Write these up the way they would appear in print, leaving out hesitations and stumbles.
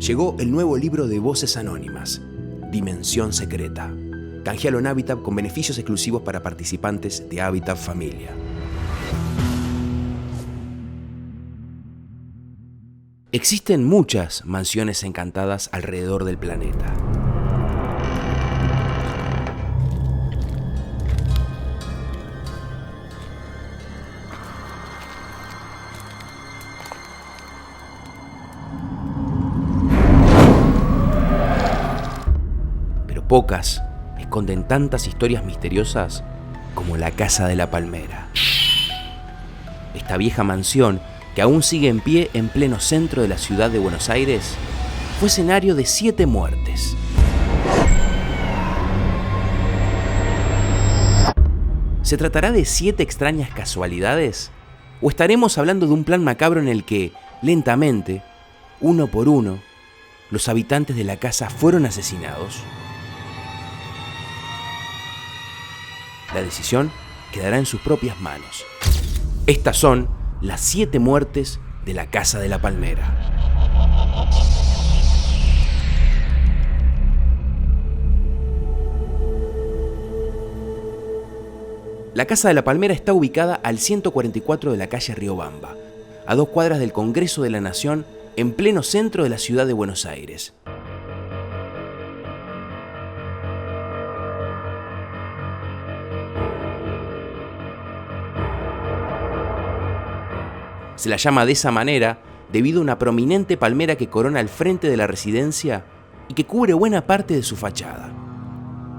Llegó el nuevo libro de Voces Anónimas, Dimensión Secreta. Canjealo en Habitat con beneficios exclusivos para participantes de Habitat Familia. Existen muchas mansiones encantadas alrededor del planeta. Pero pocas esconden tantas historias misteriosas como la Casa de la Palmera. Esta vieja mansión, que aún sigue en pie en pleno centro de la ciudad de Buenos Aires, fue escenario de 7 muertes. ¿Se tratará de 7 extrañas casualidades? ¿O estaremos hablando de un plan macabro en el que, lentamente, uno por uno, los habitantes de la casa fueron asesinados? La decisión quedará en sus propias manos. Estas son las 7 muertes de la Casa de la Palmera. La Casa de la Palmera está ubicada al 144 de la calle Riobamba, a 2 cuadras del Congreso de la Nación, en pleno centro de la ciudad de Buenos Aires. Se la llama de esa manera debido a una prominente palmera que corona el frente de la residencia y que cubre buena parte de su fachada.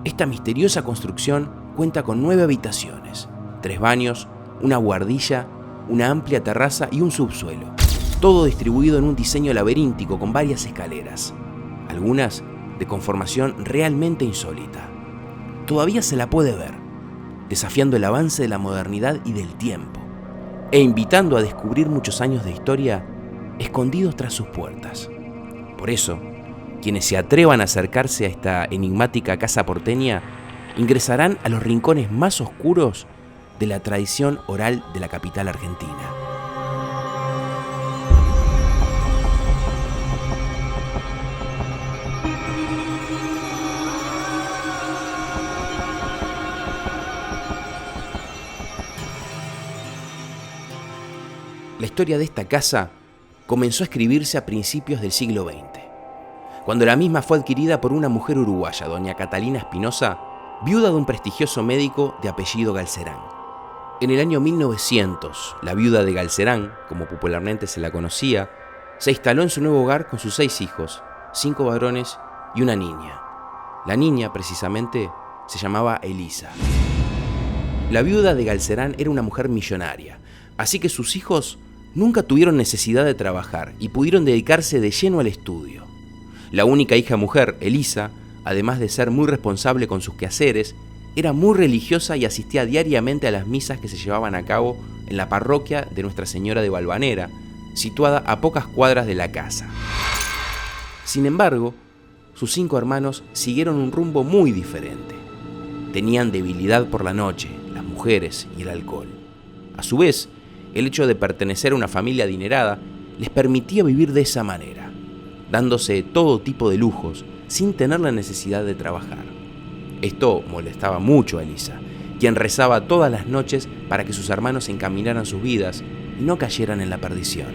Esta misteriosa construcción cuenta con 9 habitaciones, 3 baños, una buhardilla, una amplia terraza y un subsuelo, todo distribuido en un diseño laberíntico con varias escaleras, algunas de conformación realmente insólita. Todavía se la puede ver, desafiando el avance de la modernidad y del tiempo, e invitando a descubrir muchos años de historia escondidos tras sus puertas. Por eso, quienes se atrevan a acercarse a esta enigmática casa porteña ingresarán a los rincones más oscuros de la tradición oral de la capital argentina. La historia de esta casa comenzó a escribirse a principios del siglo XX, cuando la misma fue adquirida por una mujer uruguaya, doña Catalina Espinosa, viuda de un prestigioso médico de apellido Galcerán. En el año 1900, la viuda de Galcerán, como popularmente se la conocía, se instaló en su nuevo hogar con sus 6 hijos, 5 varones y una niña. La niña, precisamente, se llamaba Elisa. La viuda de Galcerán era una mujer millonaria, así que sus hijos nunca tuvieron necesidad de trabajar y pudieron dedicarse de lleno al estudio. La única hija mujer, Elisa, además de ser muy responsable con sus quehaceres, era muy religiosa y asistía diariamente a las misas que se llevaban a cabo en la parroquia de Nuestra Señora de Valvanera, situada a pocas cuadras de la casa. Sin embargo, sus 5 hermanos siguieron un rumbo muy diferente. Tenían debilidad por la noche, las mujeres y el alcohol. A su vez, el hecho de pertenecer a una familia adinerada les permitía vivir de esa manera, dándose todo tipo de lujos sin tener la necesidad de trabajar. Esto molestaba mucho a Elisa, quien rezaba todas las noches para que sus hermanos encaminaran sus vidas y no cayeran en la perdición.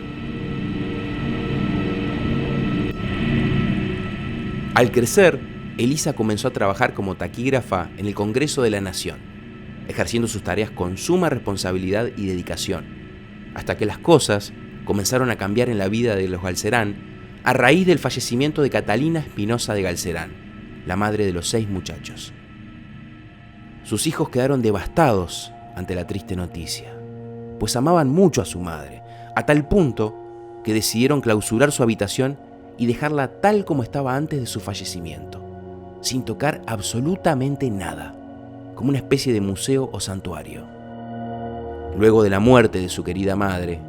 Al crecer, Elisa comenzó a trabajar como taquígrafa en el Congreso de la Nación, ejerciendo sus tareas con suma responsabilidad y dedicación, hasta que las cosas comenzaron a cambiar en la vida de los Galcerán a raíz del fallecimiento de Catalina Espinosa de Galcerán, la madre de los 6 muchachos. Sus hijos quedaron devastados ante la triste noticia, pues amaban mucho a su madre, a tal punto que decidieron clausurar su habitación y dejarla tal como estaba antes de su fallecimiento, sin tocar absolutamente nada, como una especie de museo o santuario. Luego de la muerte de su querida madre,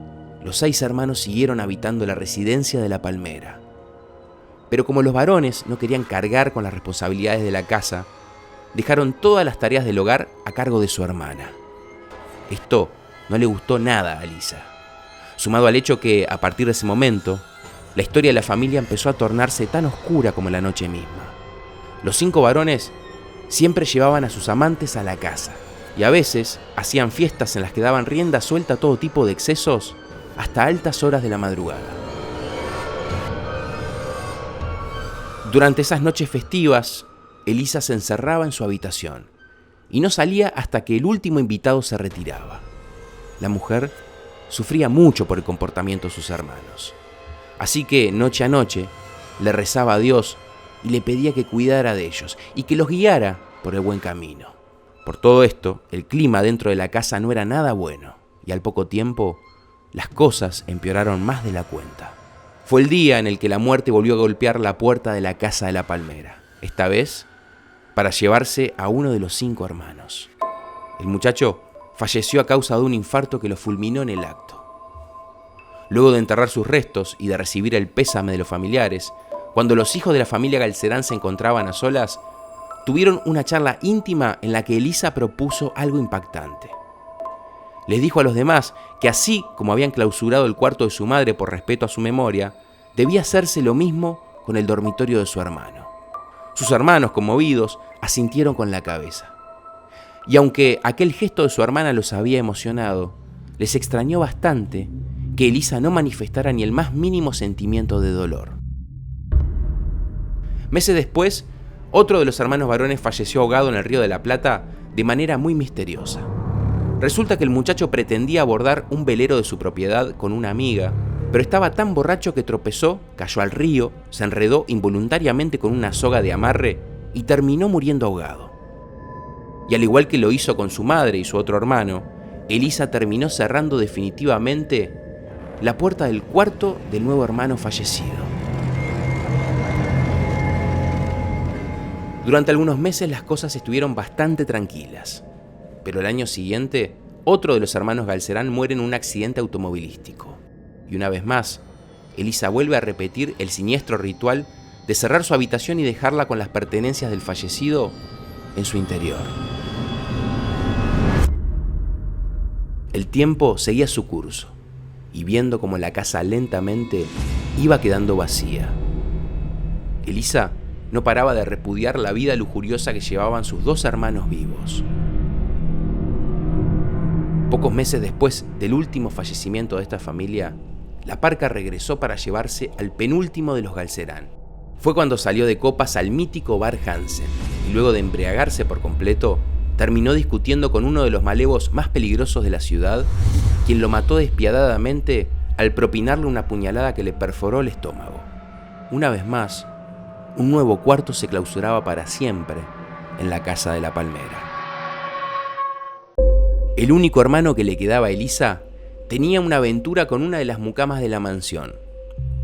los 6 hermanos siguieron habitando la residencia de la Palmera. Pero como los varones no querían cargar con las responsabilidades de la casa, dejaron todas las tareas del hogar a cargo de su hermana. Esto no le gustó nada a Elisa, sumado al hecho que, a partir de ese momento, la historia de la familia empezó a tornarse tan oscura como la noche misma. Los 5 varones siempre llevaban a sus amantes a la casa y a veces hacían fiestas en las que daban rienda suelta a todo tipo de excesos hasta altas horas de la madrugada. Durante esas noches festivas, Elisa se encerraba en su habitación y no salía hasta que el último invitado se retiraba. La mujer sufría mucho por el comportamiento de sus hermanos, así que noche a noche le rezaba a Dios y le pedía que cuidara de ellos y que los guiara por el buen camino. Por todo esto, el clima dentro de la casa no era nada bueno y al poco tiempo las cosas empeoraron más de la cuenta. Fue el día en el que la muerte volvió a golpear la puerta de la casa de la palmera, esta vez para llevarse a uno de los 5 hermanos. El muchacho falleció a causa de un infarto que lo fulminó en el acto. Luego de enterrar sus restos y de recibir el pésame de los familiares, cuando los hijos de la familia Galcerán se encontraban a solas, tuvieron una charla íntima en la que Elisa propuso algo impactante. Les dijo a los demás que así como habían clausurado el cuarto de su madre por respeto a su memoria, debía hacerse lo mismo con el dormitorio de su hermano. Sus hermanos, conmovidos, asintieron con la cabeza. Y aunque aquel gesto de su hermana los había emocionado, les extrañó bastante que Elisa no manifestara ni el más mínimo sentimiento de dolor. Meses después, otro de los hermanos varones falleció ahogado en el Río de la Plata de manera muy misteriosa. Resulta que el muchacho pretendía abordar un velero de su propiedad con una amiga, pero estaba tan borracho que tropezó, cayó al río, se enredó involuntariamente con una soga de amarre y terminó muriendo ahogado. Y al igual que lo hizo con su madre y su otro hermano, Elisa terminó cerrando definitivamente la puerta del cuarto del nuevo hermano fallecido. Durante algunos meses las cosas estuvieron bastante tranquilas, pero el año siguiente, otro de los hermanos Galcerán muere en un accidente automovilístico. Y una vez más, Elisa vuelve a repetir el siniestro ritual de cerrar su habitación y dejarla con las pertenencias del fallecido en su interior. El tiempo seguía su curso, y viendo cómo la casa lentamente iba quedando vacía, Elisa no paraba de repudiar la vida lujuriosa que llevaban sus 2 hermanos vivos. Pocos meses después del último fallecimiento de esta familia, la parca regresó para llevarse al penúltimo de los Galcerán. Fue cuando salió de copas al mítico bar Hansen y luego de embriagarse por completo, terminó discutiendo con uno de los malevos más peligrosos de la ciudad, quien lo mató despiadadamente al propinarle una puñalada que le perforó el estómago. Una vez más, un nuevo cuarto se clausuraba para siempre en la casa de la palmera. El único hermano que le quedaba a Elisa tenía una aventura con una de las mucamas de la mansión,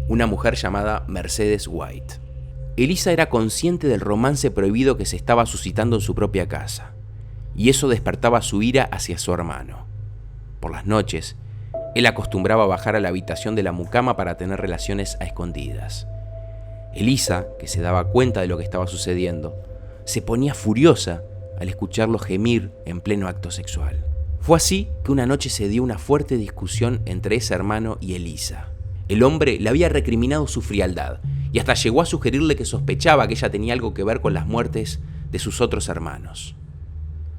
una mujer llamada Mercedes White. Elisa era consciente del romance prohibido que se estaba suscitando en su propia casa, y eso despertaba su ira hacia su hermano. Por las noches, él acostumbraba a bajar a la habitación de la mucama para tener relaciones a escondidas. Elisa, que se daba cuenta de lo que estaba sucediendo, se ponía furiosa al escucharlo gemir en pleno acto sexual. Fue así que una noche se dio una fuerte discusión entre ese hermano y Elisa. El hombre le había recriminado su frialdad y hasta llegó a sugerirle que sospechaba que ella tenía algo que ver con las muertes de sus otros hermanos.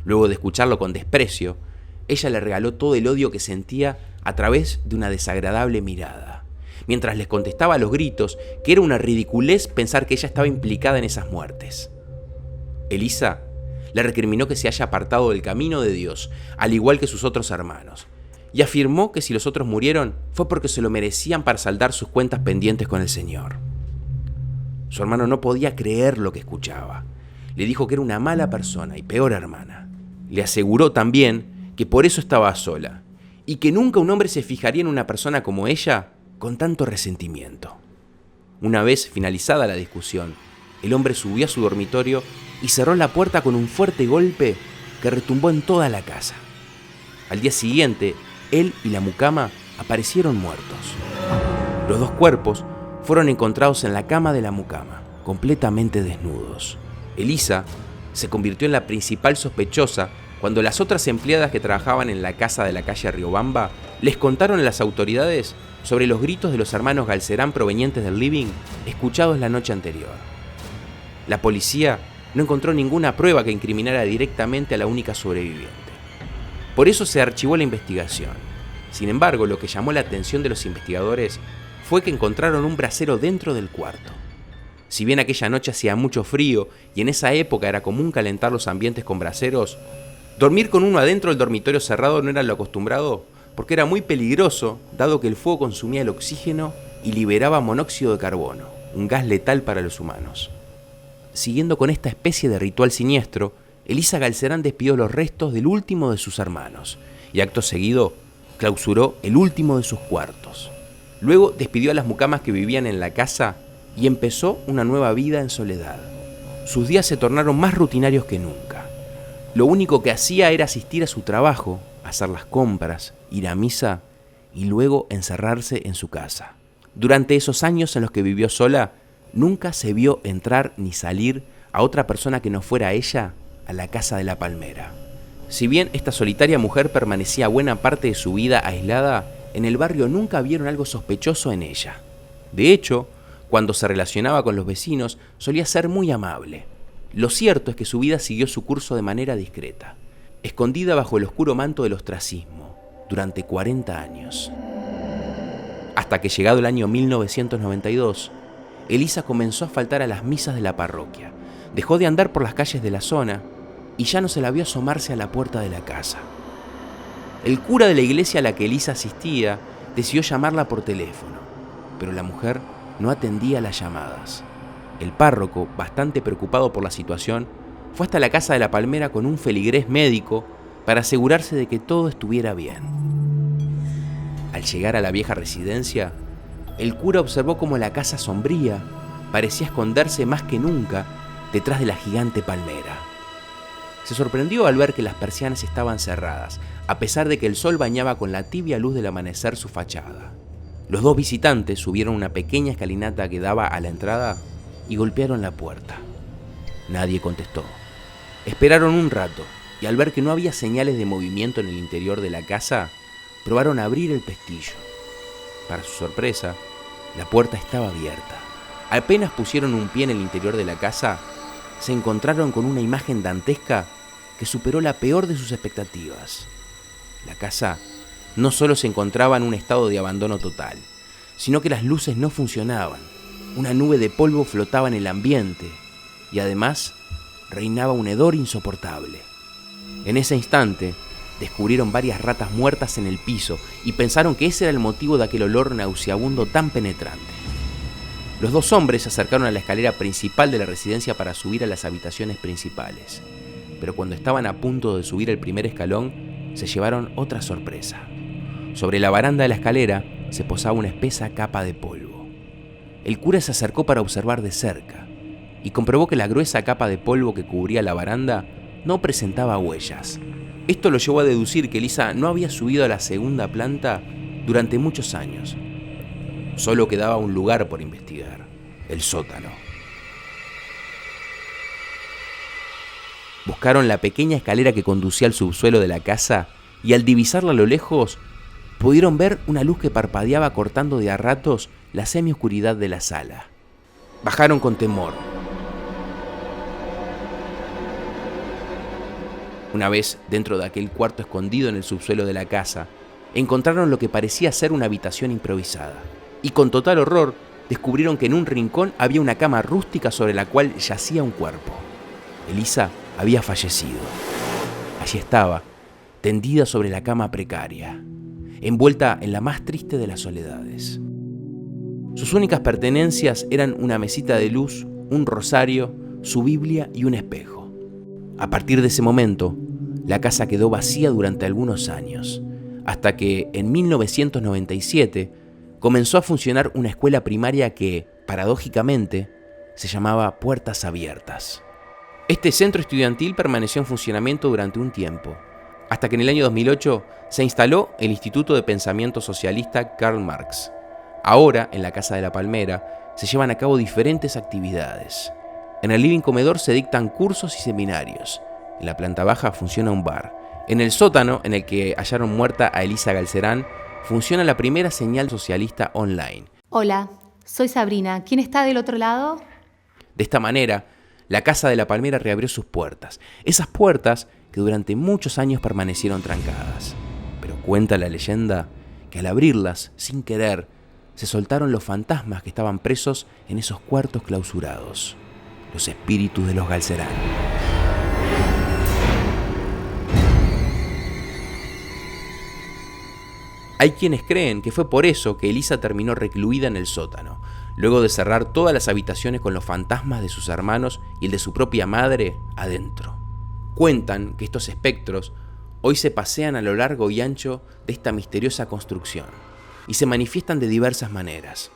Luego de escucharlo con desprecio, ella le regaló todo el odio que sentía a través de una desagradable mirada, mientras les contestaba a los gritos que era una ridiculez pensar que ella estaba implicada en esas muertes. Elisa le recriminó que se haya apartado del camino de Dios, al igual que sus otros hermanos, y afirmó que si los otros murieron fue porque se lo merecían para saldar sus cuentas pendientes con el Señor. Su hermano no podía creer lo que escuchaba. Le dijo que era una mala persona y peor hermana. Le aseguró también que por eso estaba sola y que nunca un hombre se fijaría en una persona como ella con tanto resentimiento. Una vez finalizada la discusión, el hombre subió a su dormitorio y cerró la puerta con un fuerte golpe que retumbó en toda la casa. Al día siguiente, él y la mucama aparecieron muertos. Los 2 cuerpos fueron encontrados en la cama de la mucama, completamente desnudos. Elisa se convirtió en la principal sospechosa cuando las otras empleadas que trabajaban en la casa de la calle Riobamba Les contaron a las autoridades sobre los gritos de los hermanos Galcerán provenientes del living escuchados la noche anterior. La policía no encontró ninguna prueba que incriminara directamente a la única sobreviviente. Por eso se archivó la investigación. Sin embargo, lo que llamó la atención de los investigadores fue que encontraron un brasero dentro del cuarto. Si bien aquella noche hacía mucho frío y en esa época era común calentar los ambientes con braseros, dormir con uno adentro del dormitorio cerrado no era lo acostumbrado porque era muy peligroso, dado que el fuego consumía el oxígeno y liberaba monóxido de carbono, un gas letal para los humanos. Siguiendo con esta especie de ritual siniestro, Elisa Galcerán despidió los restos del último de sus hermanos y acto seguido clausuró el último de sus cuartos. Luego despidió a las mucamas que vivían en la casa y empezó una nueva vida en soledad. Sus días se tornaron más rutinarios que nunca. Lo único que hacía era asistir a su trabajo, hacer las compras, ir a misa y luego encerrarse en su casa. Durante esos años en los que vivió sola, nunca se vio entrar ni salir a otra persona que no fuera ella a la casa de la Palmera. Si bien esta solitaria mujer permanecía buena parte de su vida aislada, en el barrio nunca vieron algo sospechoso en ella. De hecho, cuando se relacionaba con los vecinos, solía ser muy amable. Lo cierto es que su vida siguió su curso de manera discreta, escondida bajo el oscuro manto del ostracismo, durante 40 años. Hasta que llegado el año 1992, Elisa comenzó a faltar a las misas de la parroquia, dejó de andar por las calles de la zona y ya no se la vio asomarse a la puerta de la casa. El cura de la iglesia a la que Elisa asistía decidió llamarla por teléfono, pero la mujer no atendía las llamadas. El párroco, bastante preocupado por la situación, fue hasta la casa de la Palmera con un feligrés médico para asegurarse de que todo estuviera bien. Al llegar a la vieja residencia, el cura observó cómo la casa sombría parecía esconderse más que nunca detrás de la gigante palmera. Se sorprendió al ver que las persianas estaban cerradas, a pesar de que el sol bañaba con la tibia luz del amanecer su fachada. Los dos visitantes subieron una pequeña escalinata que daba a la entrada y golpearon la puerta. Nadie contestó. Esperaron un rato y al ver que no había señales de movimiento en el interior de la casa, probaron a abrir el pestillo. Para su sorpresa, la puerta estaba abierta. Apenas pusieron un pie en el interior de la casa, se encontraron con una imagen dantesca que superó la peor de sus expectativas. La casa no solo se encontraba en un estado de abandono total, sino que las luces no funcionaban, una nube de polvo flotaba en el ambiente y además reinaba un hedor insoportable. En ese instante descubrieron varias ratas muertas en el piso y pensaron que ese era el motivo de aquel olor nauseabundo tan penetrante. Los dos hombres se acercaron a la escalera principal de la residencia para subir a las habitaciones principales, pero cuando estaban a punto de subir el primer escalón, se llevaron otra sorpresa. Sobre la baranda de la escalera se posaba una espesa capa de polvo. El cura se acercó para observar de cerca y comprobó que la gruesa capa de polvo que cubría la baranda no presentaba huellas. Esto lo llevó a deducir que Elisa no había subido a la segunda planta durante muchos años. Solo quedaba un lugar por investigar: el sótano. Buscaron la pequeña escalera que conducía al subsuelo de la casa y al divisarla a lo lejos pudieron ver una luz que parpadeaba cortando de a ratos la semioscuridad de la sala. Bajaron con temor. Una vez dentro de aquel cuarto escondido en el subsuelo de la casa, encontraron lo que parecía ser una habitación improvisada. Y con total horror, descubrieron que en un rincón había una cama rústica sobre la cual yacía un cuerpo. Elisa había fallecido. Allí estaba, tendida sobre la cama precaria, envuelta en la más triste de las soledades. Sus únicas pertenencias eran una mesita de luz, un rosario, su Biblia y un espejo. A partir de ese momento, la casa quedó vacía durante algunos años, hasta que en 1997 comenzó a funcionar una escuela primaria que, paradójicamente, se llamaba Puertas Abiertas. Este centro estudiantil permaneció en funcionamiento durante un tiempo, hasta que en el año 2008 se instaló el Instituto de Pensamiento Socialista Karl Marx. Ahora, en la Casa de la Palmera, se llevan a cabo diferentes actividades. En el living comedor se dictan cursos y seminarios. En la planta baja funciona un bar. En el sótano, en el que hallaron muerta a Elisa Galcerán, funciona la primera señal socialista online. Hola, soy Sabrina. ¿Quién está del otro lado? De esta manera, la Casa de la Palmera reabrió sus puertas. Esas puertas que durante muchos años permanecieron trancadas. Pero cuenta la leyenda que al abrirlas, sin querer, se soltaron los fantasmas que estaban presos en esos cuartos clausurados. Los espíritus de los Galcerán. Hay quienes creen que fue por eso que Elisa terminó recluida en el sótano, luego de cerrar todas las habitaciones con los fantasmas de sus hermanos y el de su propia madre adentro. Cuentan que estos espectros hoy se pasean a lo largo y ancho de esta misteriosa construcción y se manifiestan de diversas maneras.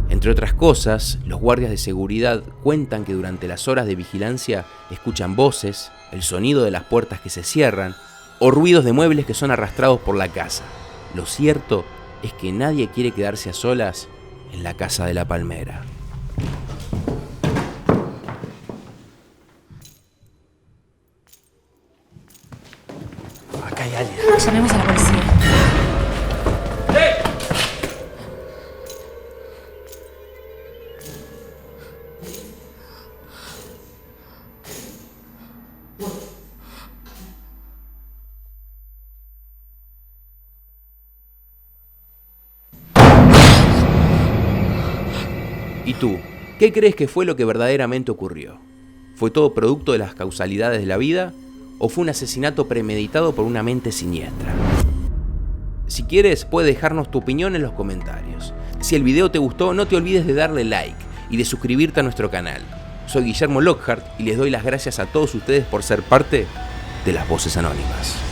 Entre otras cosas, los guardias de seguridad cuentan que durante las horas de vigilancia escuchan voces, el sonido de las puertas que se cierran o ruidos de muebles que son arrastrados por la casa. Lo cierto es que nadie quiere quedarse a solas en la Casa de la Palmera. Acá hay alguien. Llamemos a la policía. ¿Y tú? ¿Qué crees que fue lo que verdaderamente ocurrió? ¿Fue todo producto de las causalidades de la vida? ¿O fue un asesinato premeditado por una mente siniestra? Si quieres, puedes dejarnos tu opinión en los comentarios. Si el video te gustó, no te olvides de darle like y de suscribirte a nuestro canal. Soy Guillermo Lockhart y les doy las gracias a todos ustedes por ser parte de Las Voces Anónimas.